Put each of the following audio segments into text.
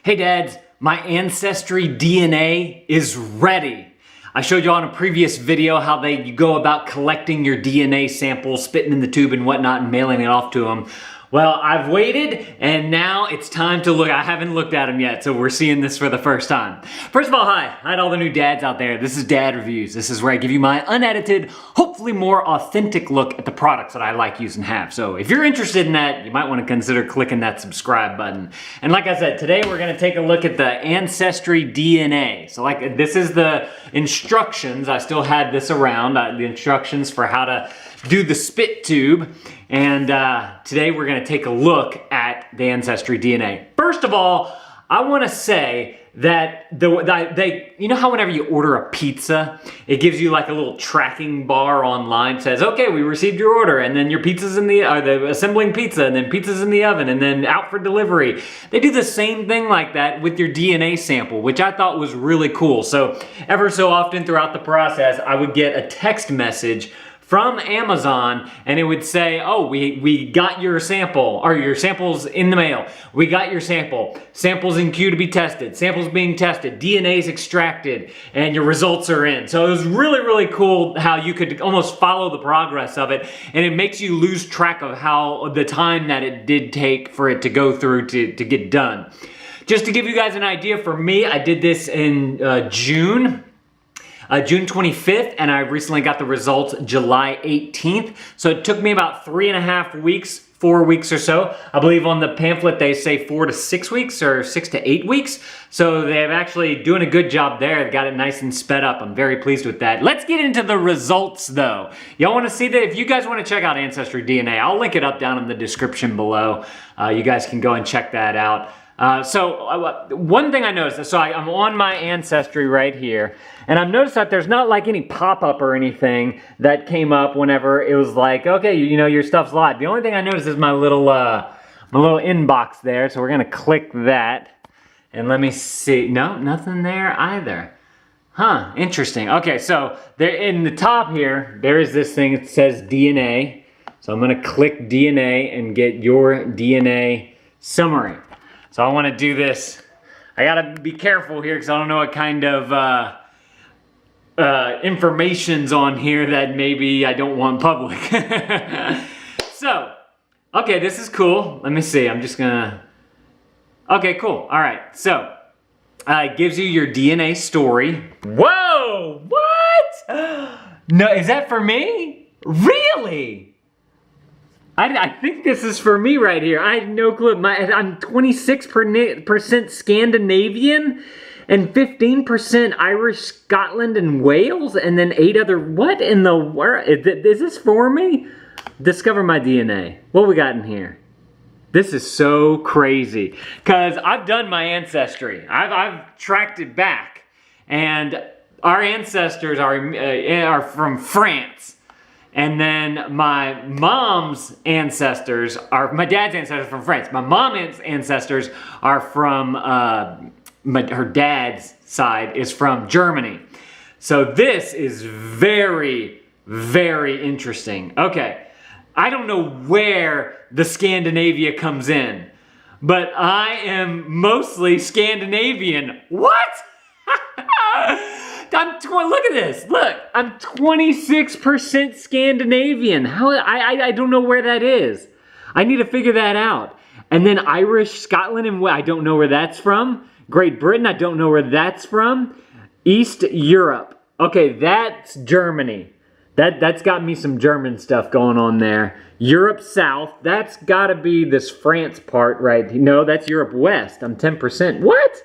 Hey dads, my Ancestry DNA is ready. I showed you on a previous video how you go about collecting your DNA samples, spitting in the tube and whatnot, and mailing it off to them. Well, I've waited, and now it's time to look. I haven't looked at them yet, so we're seeing this for the first time. First of all, hi to all the new dads out there. This is Dad Reviews. This is where I give you my unedited, hopefully more authentic look at the products that I like, use, and have. So if you're interested in that, you might want to consider clicking that subscribe button. And like I said, today we're going to take a look at the Ancestry DNA. So this is the instructions. I still had this around, the instructions for how to do the spit tube. And today we're going to take a look at the Ancestry DNA. First of all, I want to say that you know how whenever you order a pizza, it gives you like a little tracking bar online. It says, okay, we received your order, and then your pizza's in the assembling pizza, and then pizza's in the oven, and then out for delivery. They do the same thing like that with your DNA sample, which I thought was really cool. So ever so often throughout the process, I would get a text message from Amazon, and it would say, oh, we got your sample, or your sample's in the mail. We got your sample. Sample's in queue to be tested. Sample's being tested. DNA's extracted, and your results are in. So it was really, really cool how you could almost follow the progress of it, and it makes you lose track of how the time that it did take for it to go through to get done. Just to give you guys an idea, for me, I did this in June 25th, and I recently got the results July 18th. So it took me about 3.5 weeks, 4 weeks or so. I believe on the pamphlet they say 4 to 6 weeks or 6 to 8 weeks. So they're actually doing a good job there. They got it nice and sped up. I'm very pleased with that. Let's get into the results though. Y'all want to see that? If you guys want to check out Ancestry DNA, I'll link it up down in the description below. You guys can go and check that out. One thing I noticed, so I'm on my Ancestry right here, and I've noticed that there's not like any pop-up or anything that came up whenever it was like, okay, you know, your stuff's live. The only thing I noticed is my little inbox there, so we're gonna click that, and let me see. No, nothing there either. Huh, interesting. Okay, so there in the top here, there is this thing that says DNA. So I'm gonna click DNA and get your DNA summary. So I want to do this. I gotta be careful here because I don't know what kind of information's on here that maybe I don't want public. So, okay, this is cool. Let me see. I'm just gonna. Okay, cool. All right. So, it gives you your DNA story. Whoa! What? No, is that for me? Really? I think this is for me right here. I had no clue. I'm 26% Scandinavian and 15% Irish, Scotland, and Wales, and then 8 other. What in the world? Is this for me? Discover my DNA. What we got in here? This is so crazy because I've done my ancestry. I've tracked it back, and our ancestors are from France. And then my mom's ancestors are, my dad's ancestors are from France. My mom's ancestors are from, her dad's side is from Germany. So this is very, very interesting. Okay, I don't know where the Scandinavia comes in, but I am mostly Scandinavian. What? Look at this. Look, I'm 26% Scandinavian. How? I don't know where that is. I need to figure that out. And then Irish, Scotland, and I don't know where that's from. Great Britain, I don't know where that's from. East Europe. Okay, that's Germany. That's got me some German stuff going on there. Europe South, that's got to be this France part, right? No, that's Europe West. I'm 10%. What?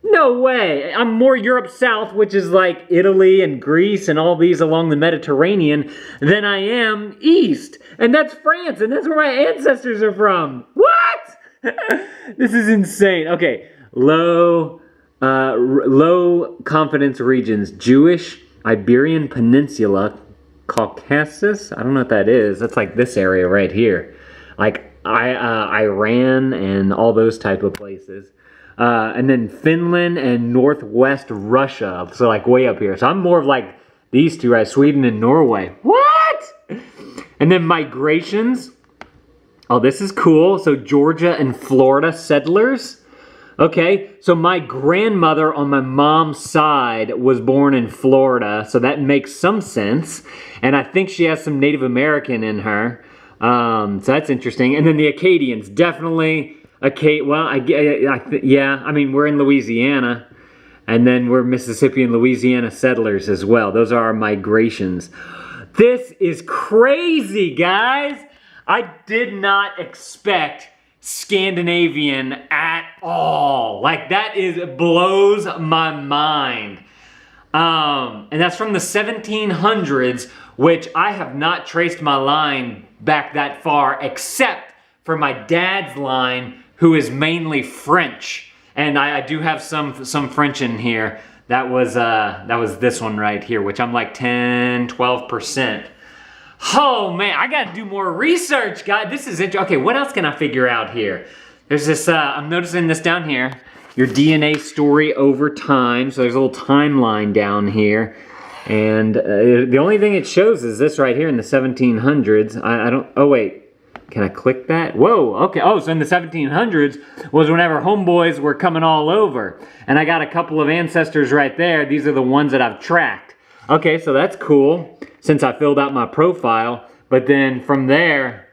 No way. I'm more Europe South, which is like Italy and Greece and all these along the Mediterranean, than I am East. And that's France, and that's where my ancestors are from. What? This is insane. Okay, low confidence regions. Jewish, Iberian Peninsula, Caucasus. I don't know what that is. That's like this area right here. Like Iran and all those type of places. And then Finland and Northwest Russia, so like way up here. So I'm more of like these two, right? Sweden and Norway. What? And then migrations. Oh, this is cool. So Georgia and Florida settlers. Okay, so my grandmother on my mom's side was born in Florida, so that makes some sense. And I think she has some Native American in her. So that's interesting. And then the Acadians, definitely yeah, I mean, we're in Louisiana. And then we're Mississippi and Louisiana settlers as well. Those are our migrations. This is crazy, guys. I did not expect Scandinavian at all. Like, that blows my mind. And that's from the 1700s, which I have not traced my line back that far, except for my dad's line, who is mainly French. And I do have some French in here. That was this one right here, which I'm like 10-12%. Oh man, I gotta do more research, guys. This is interesting. Okay, what else can I figure out here? There's this, I'm noticing this down here. Your DNA story over time. So there's a little timeline down here. And the only thing it shows is this right here in the 1700s. I don't, oh wait. Can I click that? Whoa, okay. Oh, so in the 1700s was whenever homeboys were coming all over. And I got a couple of ancestors right there. These are the ones that I've tracked. Okay, so that's cool since I filled out my profile. But then from there,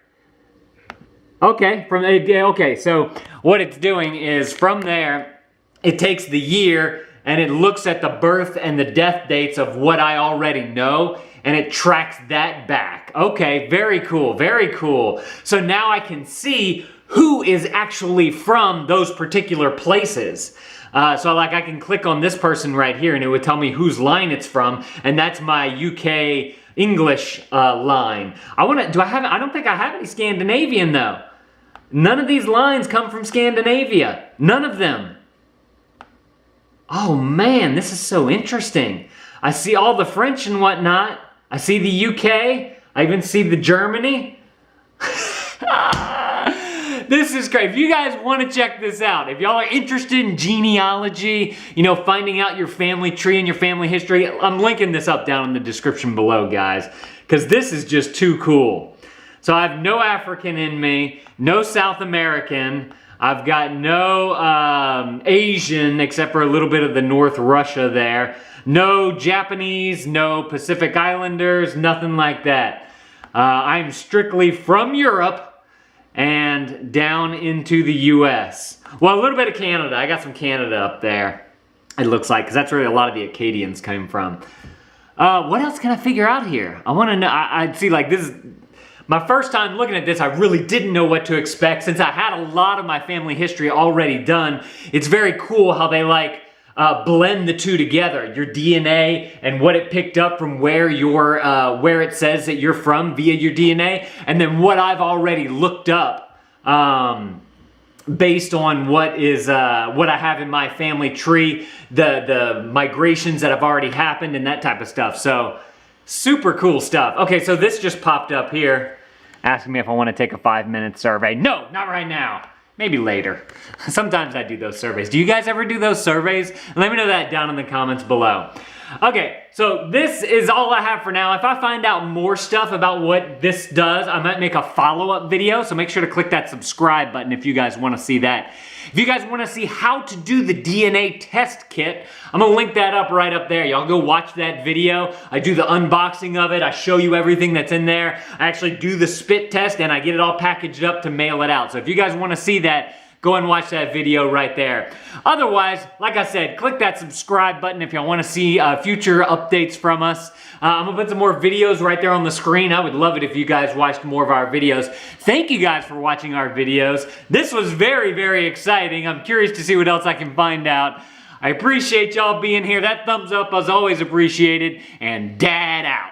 okay, so what it's doing is from there, it takes the year and it looks at the birth and the death dates of what I already know, and it tracks that back. Okay, very cool, very cool. So now I can see who is actually from those particular places. So like I can click on this person right here and it would tell me whose line it's from, and that's my UK English line. I don't think I have any Scandinavian though. None of these lines come from Scandinavia. None of them. Oh man, this is so interesting. I see all the French and whatnot. I see the UK. I even see the Germany. This is great. If you guys want to check this out, if y'all are interested in genealogy, you know, finding out your family tree and your family history, I'm linking this up down in the description below, guys, because this is just too cool. So I have no African in me, no South American. I've got no Asian, except for a little bit of the North Russia there. No Japanese, no Pacific Islanders, nothing like that. I'm strictly from Europe and down into the US. Well, a little bit of Canada. I got some Canada up there, it looks like, because that's where a lot of the Acadians came from. What else can I figure out here? I want to know, I'd see, like, this is my first time looking at this. I really didn't know what to expect since I had a lot of my family history already done. It's very cool how they like blend the two together, your DNA and what it picked up from where it says that you're from via your DNA, and then what I've already looked up based on what I have in my family tree, the migrations that have already happened and that type of stuff. So super cool stuff. Okay, so this just popped up here asking me if I want to take a 5-minute survey. No, not right now. Maybe later. Sometimes I do those surveys. Do you guys ever do those surveys? Let me know that down in the comments below. Okay, so this is all I have for now. If I find out more stuff about what this does, I might make a follow-up video, so make sure to click that subscribe button if you guys want to see that. If you guys want to see how to do the DNA test kit, I'm going to link that up right up there. Y'all go watch that video. I do the unboxing of it. I show you everything that's in there. I actually do the spit test, and I get it all packaged up to mail it out. So if you guys want to see that, go and watch that video right there. Otherwise, like I said, click that subscribe button if y'all want to see future updates from us. I'm going to put some more videos right there on the screen. I would love it if you guys watched more of our videos. Thank you guys for watching our videos. This was very, very exciting. I'm curious to see what else I can find out. I appreciate y'all being here. That thumbs up is always appreciated. And Dad out.